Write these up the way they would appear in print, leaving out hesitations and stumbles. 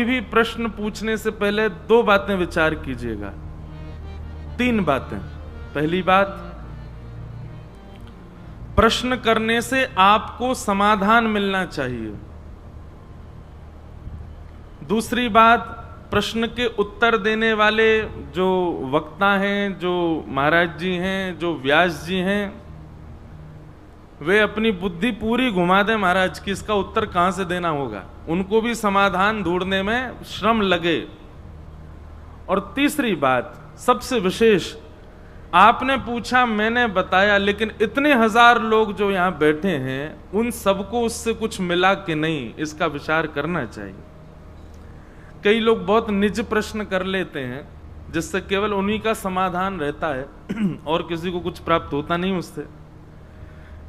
कभी भी प्रश्न पूछने से पहले 2 बातें विचार कीजिएगा, 3 बातें। पहली बात, प्रश्न करने से आपको समाधान मिलना चाहिए। दूसरी बात, प्रश्न के उत्तर देने वाले जो वक्ता हैं, जो महाराज जी हैं, जो व्यास जी हैं, वे अपनी बुद्धि पूरी घुमा दें महाराज कि इसका उत्तर कहां से देना होगा, उनको भी समाधान ढूंढने में श्रम लगे। और तीसरी बात सबसे विशेष, आपने पूछा, मैंने बताया, लेकिन इतने हजार लोग जो यहां बैठे हैं उन सबको उससे कुछ मिला कि नहीं, इसका विचार करना चाहिए। कई लोग बहुत निज प्रश्न कर लेते हैं जिससे केवल उन्हीं का समाधान रहता है और किसी को कुछ प्राप्त होता नहीं उससे।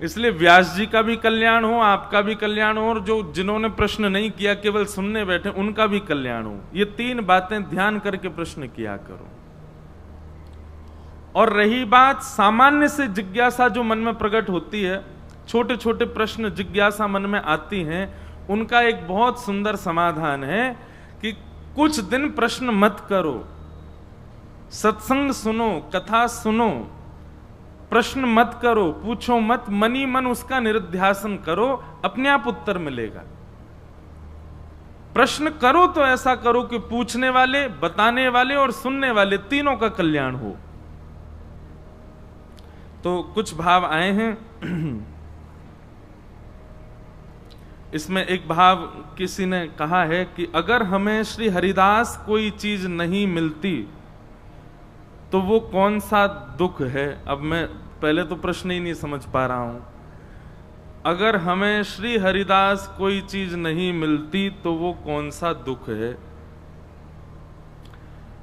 इसलिए व्यास जी का भी कल्याण हो, आपका भी कल्याण हो, और जो जिन्होंने प्रश्न नहीं किया केवल सुनने बैठे उनका भी कल्याण हो। ये 3 बातें ध्यान करके प्रश्न किया करो। और रही बात सामान्य से जिज्ञासा जो मन में प्रकट होती है, छोटे छोटे प्रश्न जिज्ञासा मन में आती हैं, उनका एक बहुत सुंदर समाधान है कि कुछ दिन प्रश्न मत करो, सत्संग सुनो, कथा सुनो, प्रश्न मत करो, पूछो मत, मनी मन उसका निरुध्यासन करो, अपने आप उत्तर मिलेगा। प्रश्न करो तो ऐसा करो कि पूछने वाले, बताने वाले और सुनने वाले तीनों का कल्याण हो। तो कुछ भाव आए हैं। इसमें एक भाव किसी ने कहा है कि अगर हमें श्री हरिदास कोई चीज नहीं मिलती तो वो कौन सा दुख है। अब मैं पहले तो प्रश्न ही नहीं समझ पा रहा हूं। अगर हमें श्री हरिदास कोई चीज नहीं मिलती तो वो कौन सा दुख है।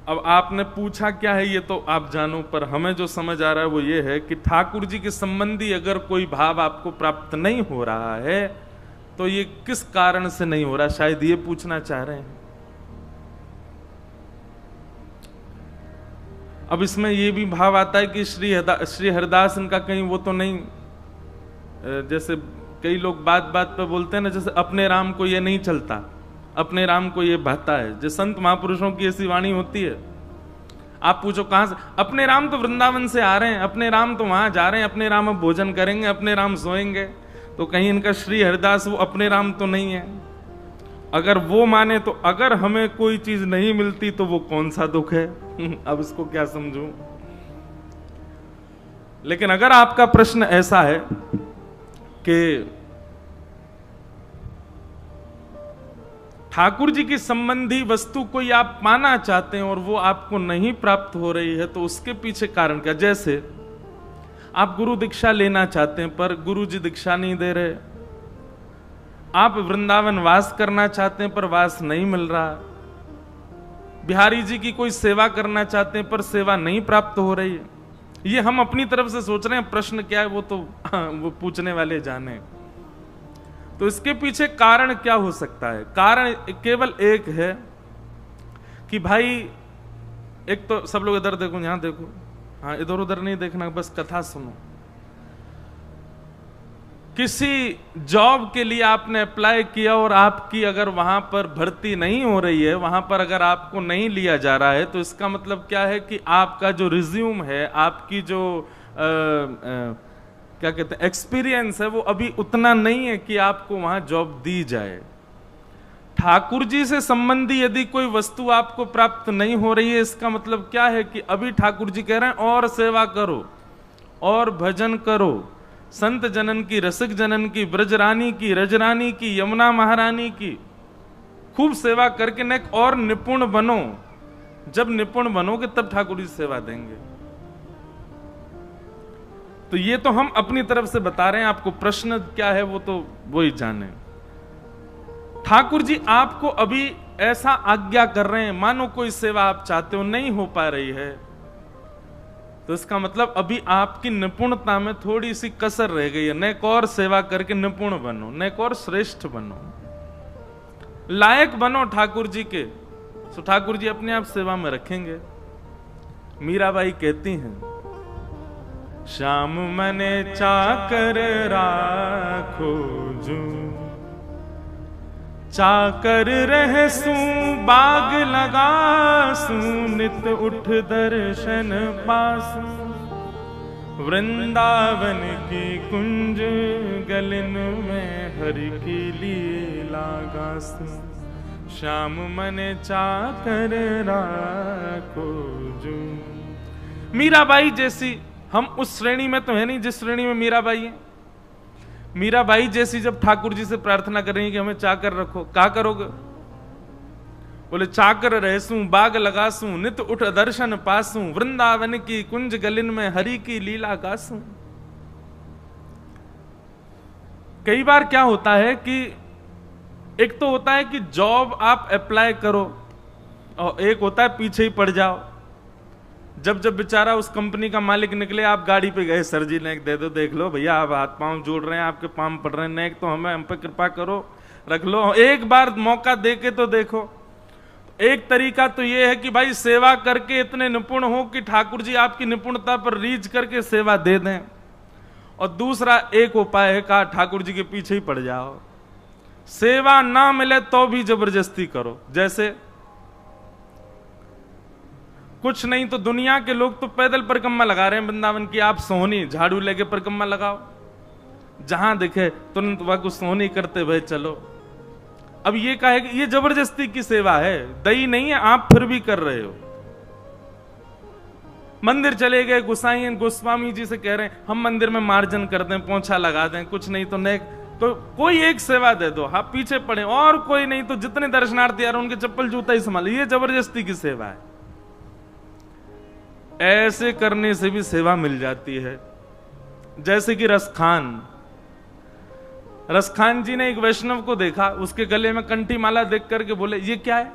अब आपने पूछा क्या है ये तो आप जानो, पर हमें जो समझ आ रहा है वो ये है कि ठाकुर जी के संबंधी अगर कोई भाव आपको प्राप्त नहीं हो रहा है तो ये किस कारण से नहीं हो रहा, शायद ये पूछना चाह रहे हैं। अब इसमें ये भी भाव आता है कि श्री हरिदास इनका कहीं वो तो नहीं, जैसे कई लोग बात बात पे बोलते हैं ना, जैसे अपने राम को ये नहीं चलता, अपने राम को ये भाता है। जो संत महापुरुषों की ऐसी वाणी होती है। आप पूछो कहां से, अपने राम तो वृंदावन से आ रहे हैं, अपने राम तो वहां जा रहे हैं, अपने राम अब भोजन करेंगे, अपने राम सोएंगे, तो कहीं इनका श्री हरिदास वो अपने राम तो नहीं है। अगर वो माने तो अगर हमें कोई चीज नहीं मिलती तो वो कौन सा दुख है। अब इसको क्या समझूं। लेकिन अगर आपका प्रश्न ऐसा है कि ठाकुर जी की संबंधी वस्तु कोई आप पाना चाहते हैं और वो आपको नहीं प्राप्त हो रही है, तो उसके पीछे कारण क्या। जैसे आप गुरु दीक्षा लेना चाहते हैं पर गुरु जी दीक्षा नहीं दे रहे, आप वृंदावन वास करना चाहते हैं पर वास नहीं मिल रहा, बिहारी जी की कोई सेवा करना चाहते हैं पर सेवा नहीं प्राप्त हो रही है। ये हम अपनी तरफ से सोच रहे हैं, प्रश्न क्या है वो तो वो पूछने वाले जाने। तो इसके पीछे कारण क्या हो सकता है। कारण केवल एक है कि भाई, एक तो सब लोग इधर देखो, यहां देखो, हाँ इधर उधर नहीं देखना, बस कथा सुनो। किसी जॉब के लिए आपने अप्लाई किया और आपकी अगर वहां पर भर्ती नहीं हो रही है, वहां पर अगर आपको नहीं लिया जा रहा है, तो इसका मतलब क्या है कि आपका जो रिज्यूम है, आपकी जो क्या कहते हैं एक्सपीरियंस है, वो अभी उतना नहीं है कि आपको वहां जॉब दी जाए। ठाकुर जी से संबंधी यदि कोई वस्तु आपको प्राप्त नहीं हो रही है, इसका मतलब क्या है कि अभी ठाकुर जी कह रहे हैं और सेवा करो और भजन करो, संत जनन की, रसिक जनन की, ब्रजरानी की, रजरानी की, यमुना महारानी की खूब सेवा करके न और निपुण बनो। जब निपुण बनोगे तब ठाकुर जी सेवा देंगे। तो ये तो हम अपनी तरफ से बता रहे हैं, आपको प्रश्न क्या है वो तो वही जाने। ठाकुर जी आपको अभी ऐसा आज्ञा कर रहे हैं, मानो कोई सेवा आप चाहते हो नहीं हो पा रही है, तो इसका मतलब अभी आपकी निपुणता में थोड़ी सी कसर रह गई है। नेक और सेवा करके निपुण बनो, नेक और श्रेष्ठ बनो, लायक बनो ठाकुर जी के, तो ठाकुर जी अपने आप सेवा में रखेंगे। मीराबाई कहती हैं, श्याम मने चाकर राखो जू, चाकर रहसू बाग लगासू नित उठ दर्शन पासू वृंदावन की कुंज गलिन में हरि की लीला गासू श्याम मन चाकर राखो जू। मीराबाई जैसी हम उस श्रेणी में तो है नहीं जिस श्रेणी में मीराबाई है। मीराबाई जैसी जब ठाकुर जी से प्रार्थना कर रही है कि हमें चाकर रखो, क्या करोगे? बोले चाकर रहसूं बाग लगासूं नित उठ दर्शन पासूं वृंदावन की कुंज गलिन में हरि की लीला गासूं। कई बार क्या होता है कि एक तो होता है कि जॉब आप अप्लाई करो और एक होता है पीछे ही पड़ जाओ। जब जब बेचारा उस कंपनी का मालिक निकले, आप गाड़ी पे गए, सर जी नेक दे दो, देख लो भैया आप हाथ पांव जोड़ रहे हैं, आपके पांव पड़ रहे हैं, नेक तो हमें हम पे कृपा करो, रख लो, एक बार मौका देके तो देखो। एक तरीका तो ये है कि भाई सेवा करके इतने निपुण हो कि ठाकुर जी आपकी निपुणता पर रीझ करके सेवा दे दें। और दूसरा एक उपाय है कहा ठाकुर जी के पीछे ही पड़ जाओ, सेवा ना मिले तो भी जबरदस्ती करो। जैसे कुछ नहीं तो दुनिया के लोग तो पैदल परिक्रमा लगा रहे हैं वृंदावन की, आप सोहनी झाड़ू लेके परिक्रमा लगाओ, जहां दिखे तुरंत वह कुछ सोहनी करते हुए चलो। अब ये कहे कि ये जबरदस्ती की सेवा है, दई नहीं है, आप फिर भी कर रहे हो। मंदिर चले गए, गुसाई गोस्वामी जी से कह रहे हैं हम मंदिर में मार्जन कर दें, पोंछा लगा दें, कुछ नहीं तो नेक तो कोई एक सेवा दे दो, हाँ पीछे पड़े, और कोई नहीं तो जितने दर्शनार्थी आ रहे उनके चप्पल जूता ही संभाल, ये जबरदस्ती की सेवा है। ऐसे करने से भी सेवा मिल जाती है। जैसे कि रसखान जी ने एक वैष्णव को देखा, उसके गले में कंठी माला देख करके बोले ये क्या है?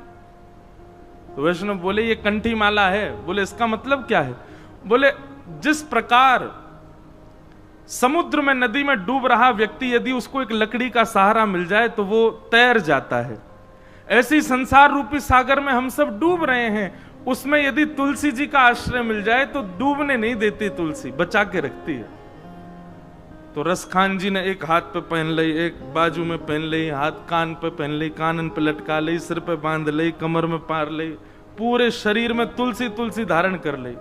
तो वैष्णव बोले ये कंठी माला है। बोले इसका मतलब क्या है? बोले जिस प्रकार समुद्र में नदी में डूब रहा व्यक्ति यदि उसको एक लकड़ी का सहारा मिल जाए तो वो तैर जाता है, ऐसी संसार रूपी सागर में हम सब डूब रहे हैं, उसमें यदि तुलसी जी का आश्रय मिल जाए तो डूबने नहीं देती, तुलसी बचा के रखती है। तो रसखान जी ने एक हाथ पे पहन ली, एक बाजू में पहन ली, हाथ कान पे पहन ली, कानन पे लटका ली, सिर पे बांध ली, कमर में पार ली, पूरे शरीर में तुलसी तुलसी धारण कर ली।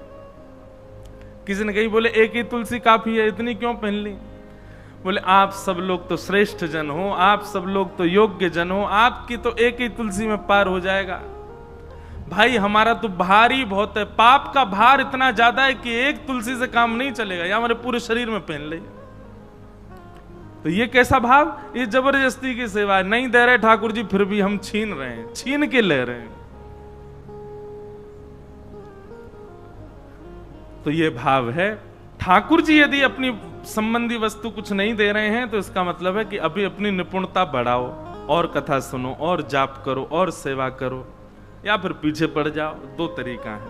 किसी ने कही बोले एक ही तुलसी काफी है, इतनी क्यों पहन ली? बोले आप सब लोग तो श्रेष्ठ जन हो, आप सब लोग तो योग्य जन हो, आपकी तो एक ही तुलसी में पार हो जाएगा। भाई हमारा तो भार ही बहुत है, पाप का भार इतना ज्यादा है कि एक तुलसी से काम नहीं चलेगा, या हमारे पूरे शरीर में पहन ले। तो ये कैसा भाव? ये जबरदस्ती की सेवा है। नहीं दे रहे ठाकुर जी फिर भी हम छीन रहे हैं, छीन के ले रहे हैं। तो ये भाव है। ठाकुर जी यदि अपनी संबंधी वस्तु कुछ नहीं दे रहे हैं तो इसका मतलब है कि अभी अपनी निपुणता बढ़ाओ, और कथा सुनो, और जाप करो, और सेवा करो, या फिर पीछे पड़ जाओ। दो तरीका है।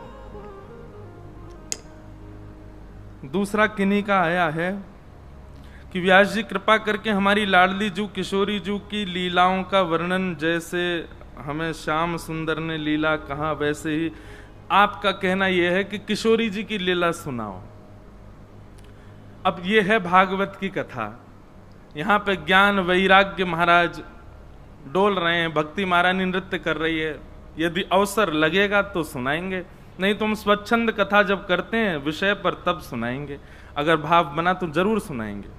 दूसरा किन्हीं का आया है कि व्यास जी कृपा करके हमारी लाडली जू किशोरी जू की लीलाओं का वर्णन, जैसे हमें श्याम सुंदर ने लीला कहा वैसे ही आपका कहना यह है कि किशोरी जी की लीला सुनाओ। अब यह है भागवत की कथा। यहां पे ज्ञान वैराग्य महाराज डोल रहे हैं, भक्ति महारानी नृत्य कर रही है। यदि अवसर लगेगा तो सुनाएंगे, नहीं तो हम स्वच्छंद कथा जब करते हैं विषय पर तब सुनाएंगे। अगर भाव बना तो जरूर सुनाएंगे।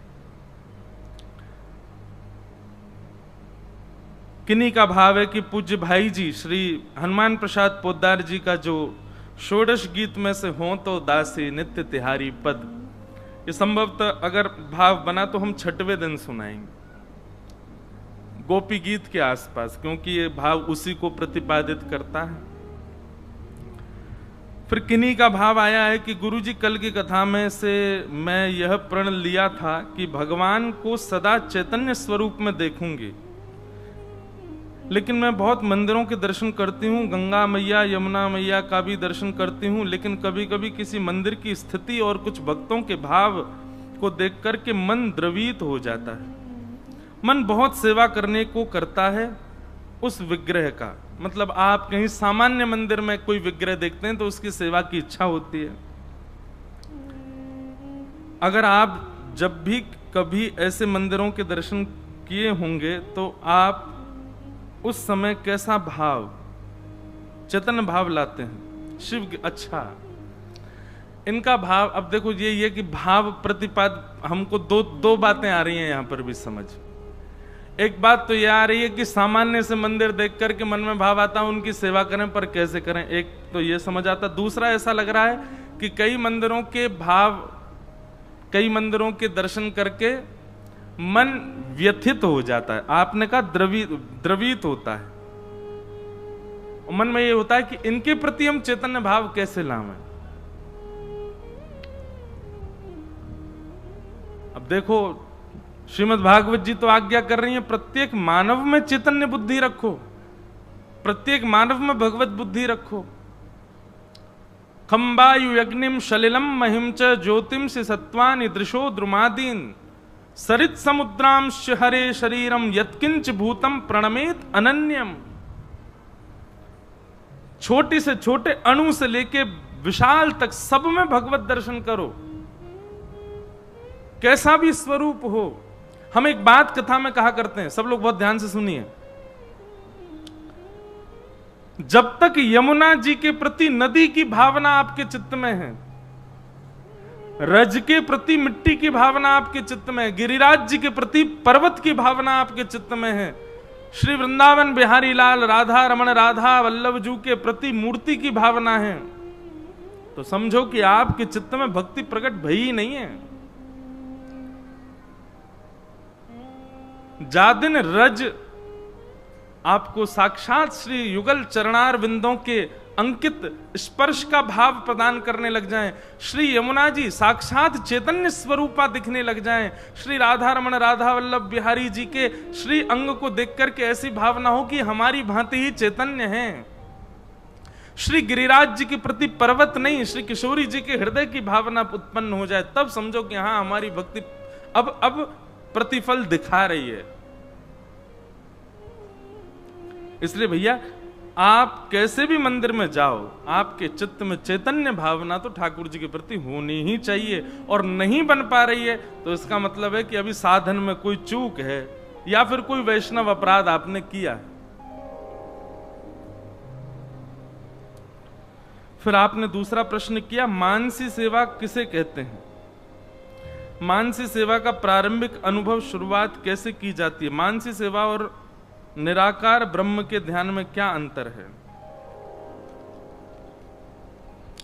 किन्हीं का भाव है कि पूज्य भाई जी श्री हनुमान प्रसाद पोद्दार जी का जो षोडश गीत में से हो तो दासी नित्य तिहारी पद, ये संभवतः अगर भाव बना तो हम छठवें दिन सुनाएंगे, गोपी गीत के आसपास, क्योंकि ये भाव उसी को प्रतिपादित करता है। फिर किन्हीं का भाव आया है कि गुरुजी कल की कथा में से मैं यह प्रण लिया था कि भगवान को सदा चैतन्य स्वरूप में देखूंगी, लेकिन मैं बहुत मंदिरों के दर्शन करती हूँ, गंगा मैया यमुना मैया का भी दर्शन करती हूँ, लेकिन कभी कभी किसी मंदिर की स्थिति और कुछ भक्तों के भाव को देख करके मन द्रवित हो जाता है। मन बहुत सेवा करने को करता है उस विग्रह का। मतलब आप कहीं सामान्य मंदिर में कोई विग्रह देखते हैं तो उसकी सेवा की इच्छा होती है। अगर आप जब भी कभी ऐसे मंदिरों के दर्शन किए होंगे तो आप उस समय कैसा भाव, चैतन्य भाव लाते हैं शिव के। अच्छा, इनका भाव, अब देखो ये कि भाव प्रतिपाद, हमको दो बातें आ रही हैं यहां पर भी समझ। एक बात तो यह आ रही है कि सामान्य से मंदिर देख करके मन में भाव आता है उनकी सेवा करें, पर कैसे करें, एक तो ये समझ आता। दूसरा ऐसा लग रहा है कि कई मंदिरों के भाव, कई मंदिरों के दर्शन करके मन व्यथित हो जाता है। आपने कहा द्रवित होता है, मन में ये होता है कि इनके प्रति हम चैतन्य भाव कैसे लाएं। अब देखो, श्रीमद् भागवत जी तो आज्ञा कर रही हैं प्रत्येक मानव में चैतन्य बुद्धि रखो, प्रत्येक मानव में भगवत बुद्धि रखो। खम्बायु यज्ञिम शलिलम महिम च ज्योतिम से सत्वानि दृशो द्रुमादीन सरित समुद्राम हरे शरीरम यत्किंच भूतम प्रणमेत अनन्यम। छोटे से छोटे अणु से लेके विशाल तक सब में भगवत दर्शन करो, कैसा भी स्वरूप हो। हम एक बात कथा में कहा करते हैं, सब लोग बहुत ध्यान से सुनिए। जब तक यमुना जी के प्रति नदी की भावना आपके चित्त में है, रज के प्रति मिट्टी की भावना आपके चित्त में है, गिरिराज जी के प्रति पर्वत की भावना आपके चित्त में है, श्री वृंदावन बिहारी लाल राधा रमण राधा वल्लभ जू के प्रति मूर्ति की भावना है, तो समझो कि आपके चित्त में भक्ति प्रकट भई ही नहीं है। जादिन रज आपको साक्षात श्री युगल चरणार विंदों के अंकित स्पर्श का भाव प्रदान करने लग जाएं, श्री यमुना जी साक्षात चैतन्य स्वरूपा दिखने लग जाएं, श्री राधा रमण राधा वल्लभ बिहारी जी के श्री अंग को देख करके ऐसी भावना हो कि हमारी भांति ही चैतन्य हैं, श्री गिरिराज जी के प्रति पर्वत नहीं श्री किशोरी जी के हृदय की भावना उत्पन्न हो जाए, तब समझो कि हाँ हमारी भक्ति अब प्रतिफल दिखा रही है। इसलिए भैया आप कैसे भी मंदिर में जाओ, आपके चित्त में चैतन्य भावना तो ठाकुर जी के प्रति होनी ही चाहिए, और नहीं बन पा रही है तो इसका मतलब है कि अभी साधन में कोई चूक है या फिर कोई वैष्णव अपराध आपने किया है। फिर आपने दूसरा प्रश्न किया, मानसी सेवा किसे कहते हैं? मानसी सेवा का प्रारंभिक अनुभव शुरुआत कैसे की जाती है? मानसी सेवा और निराकार ब्रह्म के ध्यान में क्या अंतर है?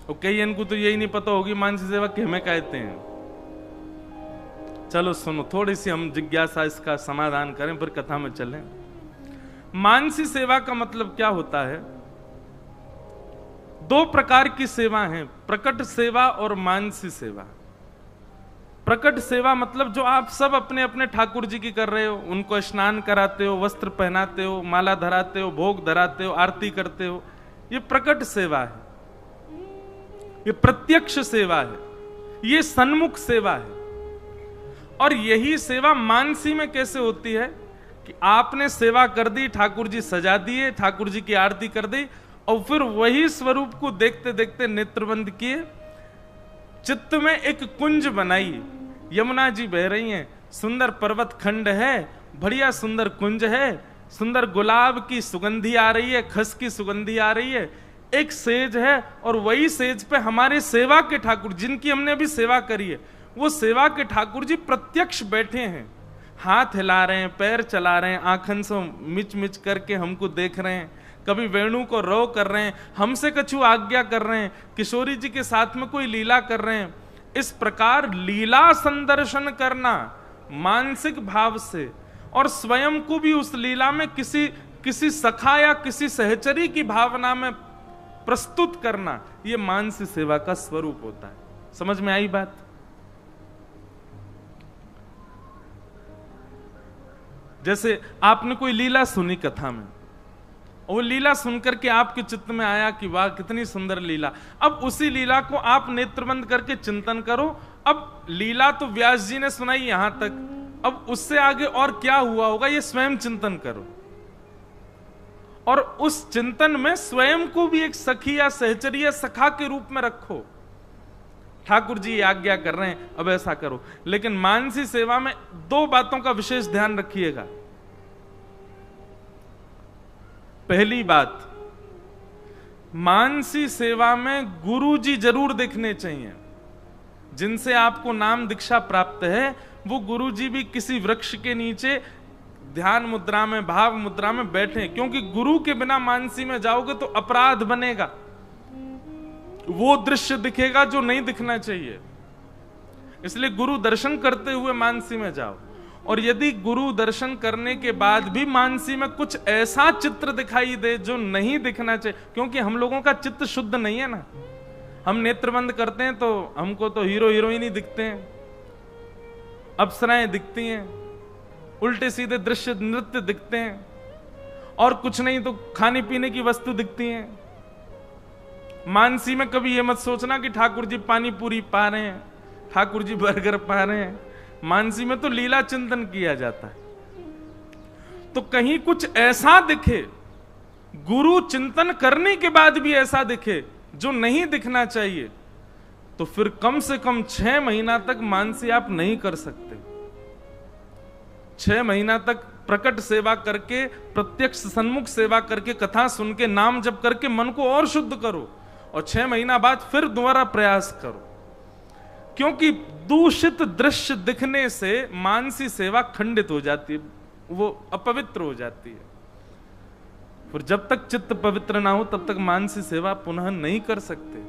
और कई इनको तो यही नहीं पता होगी मानसी सेवा किमें कहते हैं। चलो सुनो, थोड़ी सी हम जिज्ञासा इसका समाधान करें फिर कथा में चलें। मानसी सेवा का मतलब क्या होता है? दो प्रकार की सेवा हैं, प्रकट सेवा और मानसी सेवा। प्रकट सेवा मतलब जो आप सब अपने अपने ठाकुर जी की कर रहे हो, उनको स्नान कराते हो, वस्त्र पहनाते हो, माला धराते हो, भोग धराते हो, आरती करते हो, ये प्रकट सेवा है, ये प्रत्यक्ष सेवा है, ये सन्मुख सेवा है। और यही सेवा मानसी में कैसे होती है कि आपने सेवा कर दी, ठाकुर जी सजा दिए, ठाकुर जी की आरती कर दी, और फिर वही स्वरूप को देखते देखते नेत्र बंद किए, चित्त में एक कुंज बनाई, यमुना जी बह रही हैं, सुंदर पर्वत खंड है, बढ़िया सुंदर कुंज है, सुंदर गुलाब की सुगंधी आ रही है, खस की सुगंधी आ रही है, एक सेज है, और वही सेज पे हमारे सेवा के ठाकुर जिनकी हमने अभी सेवा करी है, वो सेवा के ठाकुर जी प्रत्यक्ष बैठे हैं, हाथ हिला रहे हैं, पैर चला रहे हैं, आंखन से मिच मिच करके हमको देख रहे हैं, कभी वेणु को रो कर रहे हैं, हमसे कछु आज्ञा कर रहे हैं, किशोरी जी के साथ में कोई लीला कर रहे हैं। इस प्रकार लीला संदर्शन करना मानसिक भाव से, और स्वयं को भी उस लीला में किसी सखा या किसी सहचरी की भावना में प्रस्तुत करना, यह मानसी सेवा का स्वरूप होता है। समझ में आई बात? जैसे आपने कोई लीला सुनी कथा में, वो लीला सुनकर के आपके चित्त में आया कि वाह कितनी सुंदर लीला, अब उसी लीला को आप नेत्रबंद करके चिंतन करो। अब लीला तो व्यास जी ने सुनाई यहां तक, अब उससे आगे और क्या हुआ होगा ये स्वयं चिंतन करो, और उस चिंतन में स्वयं को भी एक सखी या सहचरी या सखा के रूप में रखो। ठाकुर जी आज्ञा कर रहे हैं, अब ऐसा करो। लेकिन मानसी सेवा में दो बातों का विशेष ध्यान रखिएगा। पहली बात, मानसी सेवा में गुरुजी जरूर दिखने चाहिए। जिनसे आपको नाम दीक्षा प्राप्त है वो गुरुजी भी किसी वृक्ष के नीचे ध्यान मुद्रा में, भाव मुद्रा में बैठे, क्योंकि गुरु के बिना मानसी में जाओगे तो अपराध बनेगा, वो दृश्य दिखेगा जो नहीं दिखना चाहिए। इसलिए गुरु दर्शन करते हुए मानसी में जाओ। और यदि गुरु दर्शन करने के बाद भी मानसी में कुछ ऐसा चित्र दिखाई दे जो नहीं दिखना चाहिए, क्योंकि हम लोगों का चित्त शुद्ध नहीं है ना, हम नेत्र बंद करते हैं तो हमको तो हीरो हीरोइन ही दिखते हैं, अप्सराएं दिखती हैं, उल्टे सीधे दृश्य नृत्य दिखते हैं, और कुछ नहीं तो खाने पीने की वस्तु दिखती हैं। मानसी में कभी यह मत सोचना कि ठाकुर जी पानी पूरी पा रहे हैं, ठाकुर जी बर्गर पा रहे हैं। मानसी में तो लीला चिंतन किया जाता है। तो कहीं कुछ ऐसा दिखे, गुरु चिंतन करने के बाद भी ऐसा दिखे जो नहीं दिखना चाहिए, तो फिर कम से कम 6 महीना तक मानसी आप नहीं कर सकते। 6 महीना तक प्रकट सेवा करके, प्रत्यक्ष सन्मुख सेवा करके, कथा सुन के, नाम जप करके मन को और शुद्ध करो, और 6 महीना बाद फिर दोबारा प्रयास करो। क्योंकि दूषित दृश्य दिखने से मानसी सेवा खंडित हो जाती है, वो अपवित्र हो जाती है। फिर जब तक चित्त पवित्र ना हो तब तक मानसी सेवा पुनः नहीं कर सकते।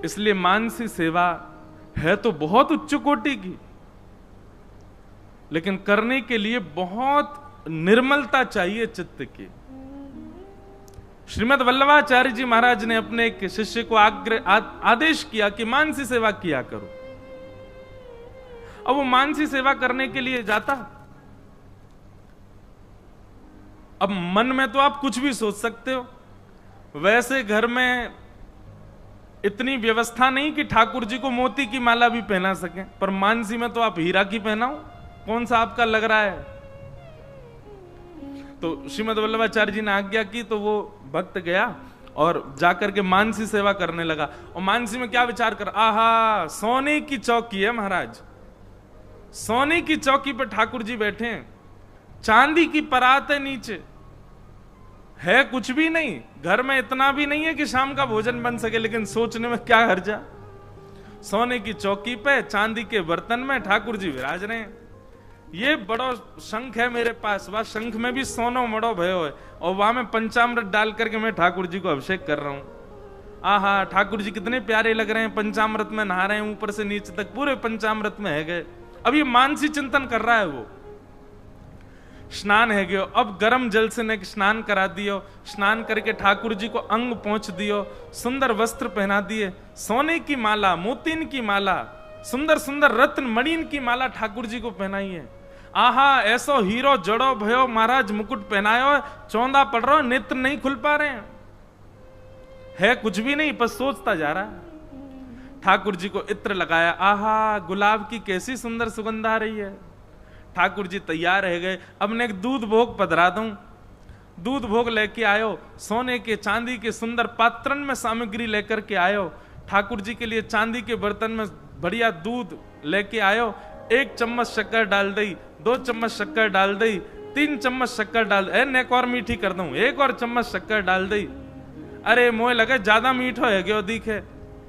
इसलिए मानसी सेवा है तो बहुत उच्च कोटि की, लेकिन करने के लिए बहुत निर्मलता चाहिए चित्त की। श्रीमद् वल्लभाचार्य जी महाराज ने अपने एक शिष्य को आदेश किया कि मानसी सेवा किया करो। अब वो मानसी सेवा करने के लिए जाता। अब मन में तो आप कुछ भी सोच सकते हो, वैसे घर में इतनी व्यवस्था नहीं कि ठाकुर जी को मोती की माला भी पहना सकें, पर मानसी में तो आप हीरा की पहनाओ, कौन सा आपका लग रहा है। तो श्रीमद् वल्लभाचार्य जी ने आज्ञा की, तो वो भक्त गया और जाकर के मानसी सेवा करने लगा। और मानसी में क्या विचार कर, आहा सोने की चौकी है महाराज, सोने की चौकी पर ठाकुर जी बैठे हैं, चांदी की परात है नीचे, है कुछ भी नहीं, घर में इतना भी नहीं है कि शाम का भोजन बन सके, लेकिन सोचने में क्या हर्जा। सोने की चौकी पे चांदी के बर्तन में ठाकुर जी विराज रहे हैं। ये बड़ो शंख है मेरे पास, वह शंख में भी सोनो मड़ो भयो है, और वहां में पंचामृत डाल करके मैं ठाकुर जी को अभिषेक कर रहा हूं। आहा ठाकुर जी कितने प्यारे लग रहे हैं, पंचामृत में नहा रहे हैं, ऊपर से नीचे तक पूरे पंचामृत में है गए। अब ये मानसी चिंतन कर रहा है। वो स्नान है गयो, अब गर्म जल से ने स्नान करा दियो, स्नान करके ठाकुर जी को अंग पहुंच दियो, सुंदर वस्त्र पहना दिए, सोने की माला, मोतीन की माला, सुंदर सुंदर रत्न मणिन की माला ठाकुर जी को पहनाई है। आहा ऐसो हीरो जड़ो भयो महाराज, मुकुट पहनायो, चौंधा पड़ रहा, नेत्र नहीं खुल पा रहे हैं, है कुछ भी नहीं, बस सोचता जा रहा है। ठाकुर जी को इत्र लगाया, आहा गुलाब की कैसी सुंदर सुगंध आ रही है। ठाकुर जी तैयार रह गए। अब मैं एक दूध भोग पधरा दूं, दूध भोग लेके आयो, सोने के चांदी के सुंदर पात्रन में सामग्री लेकर के आयो, ठाकुर जी के लिए चांदी के बर्तन में बढ़िया दूध लेके आयो, 1 चम्मच शक्कर डाल दी, 2 चम्मच शक्कर डाल दी, 3 चम्मच शक्कर डाल, एक और मीठी कर दूं, 1 और चम्मच शक्कर डाल दी। अरे मोह लगे ज्यादा मीठो है गयो दिखे,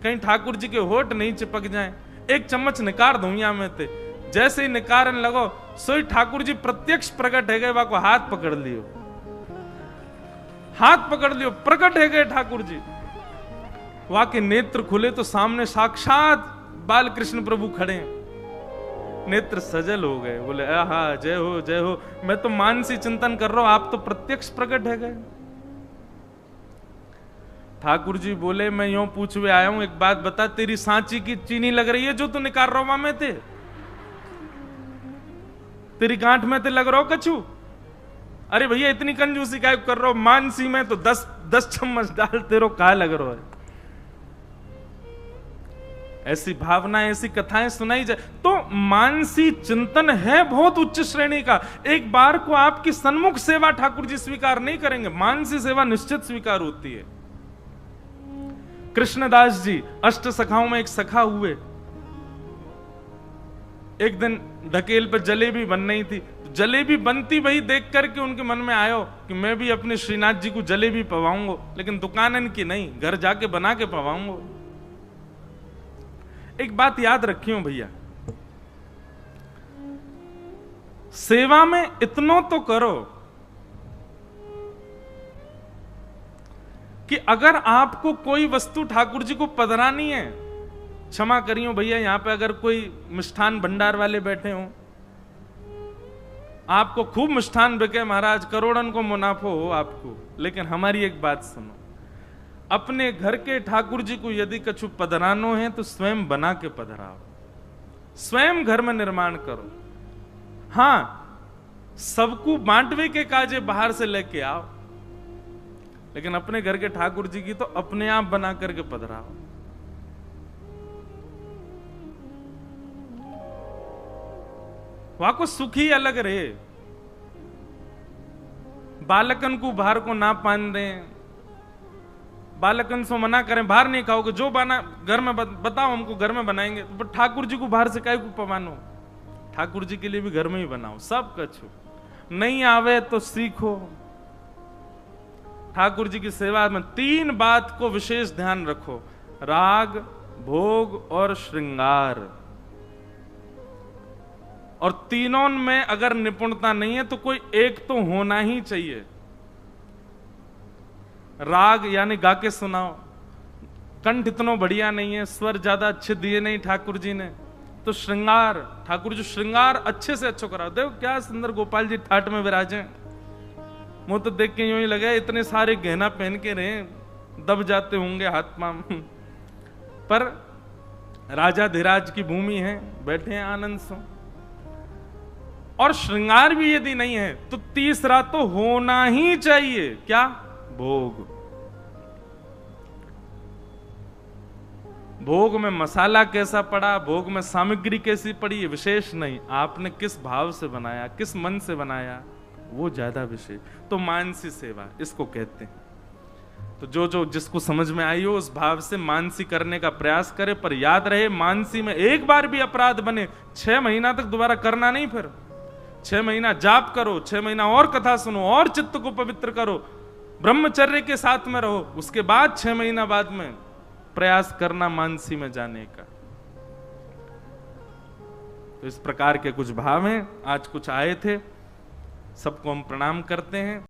कहीं ठाकुर जी के होठ नहीं चिपक जाए, 1 चम्मच निकार दूं या में ते। जैसे ही निकारन लगो सोई ठाकुर जी प्रत्यक्ष प्रकट है गए, वाको हाथ पकड़ लियो, हाथ पकड़ लियो, प्रकट है गए ठाकुर जी। वहां के नेत्र खुले तो सामने साक्षात बाल कृष्ण प्रभु खड़े हैं, नेत्र सजल हो गए, बोले आहा जय हो जय हो, मैं तो मानसी चिंतन कर रहा हूं, आप तो प्रत्यक्ष प्रकट है गए। ठाकुर जी बोले मैं यूं पूछवे आया हूं, एक बात बता, तेरी सांची की चीनी लग रही है जो तू निकाल रहा में थे, तेरी गांठ में ते लग रहा हो कछु। अरे भैया इतनी कंजूसी काय कर रहा हो, मानसी में तो 10 चम्मच डाल तेरो कहा लग रहा है। ऐसी भावना, ऐसी कथाएं सुनाई जाए तो मानसी चिंतन है बहुत उच्च श्रेणी का। एक बार को आपकी सन्मुख सेवा ठाकुर जी स्वीकार नहीं करेंगे, मानसी सेवा निश्चित स्वीकार होती है। कृष्णदास जी अष्ट सखाओं में एक सखा हुए, एक दिन ढकेल पे जलेबी बन रही थी, तो जलेबी बनती वही देख करके उनके मन में आयो कि मैं भी अपने श्रीनाथ जी को जलेबी पवाऊंगा, लेकिन दुकानन की नहीं, घर जाके बना के पवाऊंगा। एक बात याद रखियो भैया, सेवा में इतना तो करो कि अगर आपको कोई वस्तु ठाकुर जी को पधरानी है, क्षमा करियो भैया, यहां पे अगर कोई मिष्ठान भंडार वाले बैठे हो, आपको खूब मिष्ठान बिके महाराज, करोड़न को मुनाफा हो आपको, लेकिन हमारी एक बात सुनो, अपने घर के ठाकुर जी को यदि कछु पधरानो है तो स्वयं बना के पधराओ, स्वयं घर में निर्माण करो। हां, सबको बांटवे के काजे बाहर से लेके आओ, लेकिन अपने घर के ठाकुर जी की तो अपने आप बना करके पधराओ। वहां को सुख ही अलग रहे। बालकन को बाहर को ना पान दें, बालकन से मना करें बाहर नहीं खाओगे, जो बना घर में बताओ हमको, घर में बनाएंगे। तो ठाकुर जी को बाहर से काहे को पवानो, ठाकुर जी के लिए भी घर में ही बनाओ, सब कछु। नहीं आवे तो सीखो। ठाकुर जी की सेवा में 3 बात को विशेष ध्यान रखो, राग, भोग और श्रृंगार। और तीनों में अगर निपुणता नहीं है तो कोई एक तो होना ही चाहिए। राग यानी गा के सुनाओ, कंठ इतना बढ़िया नहीं है, स्वर ज्यादा अच्छे दिए नहीं ठाकुर जी ने, तो श्रृंगार, ठाकुर जी श्रृंगार अच्छे से अच्छा कराओ। देखो क्या सुंदर गोपाल जी ठाट में विराजे, मुंह तो देख के यूं ही लगे इतने सारे गहना पहन के रहे, दब जाते होंगे हाथ पांव, पर राजा धीराज की भूमि है, बैठे हैं आनंद से। और श्रृंगार भी यदि नहीं है तो तीसरा तो होना ही चाहिए, क्या? भोग। भोग में मसाला कैसा पड़ा, भोग में सामग्री कैसी पड़ी, ये विशेष नहीं, आपने किस भाव से बनाया, किस मन से बनाया, वो ज्यादा विशेष। तो मानसी सेवा इसको कहते हैं। तो जो जिसको समझ में आई हो उस भाव से मानसी करने का प्रयास करे, पर याद रहे मानसी में एक बार भी अपराध बने 6 महीना तक दोबारा करना नहीं। फिर 6 महीना जाप करो, 6 महीना और कथा सुनो, और चित्त को पवित्र करो, ब्रह्मचर्य के साथ में रहो, उसके बाद 6 महीना बाद में प्रयास करना मानसी में जाने का। तो इस प्रकार के कुछ भाव हैं, आज कुछ आए थे, सबको हम प्रणाम करते हैं।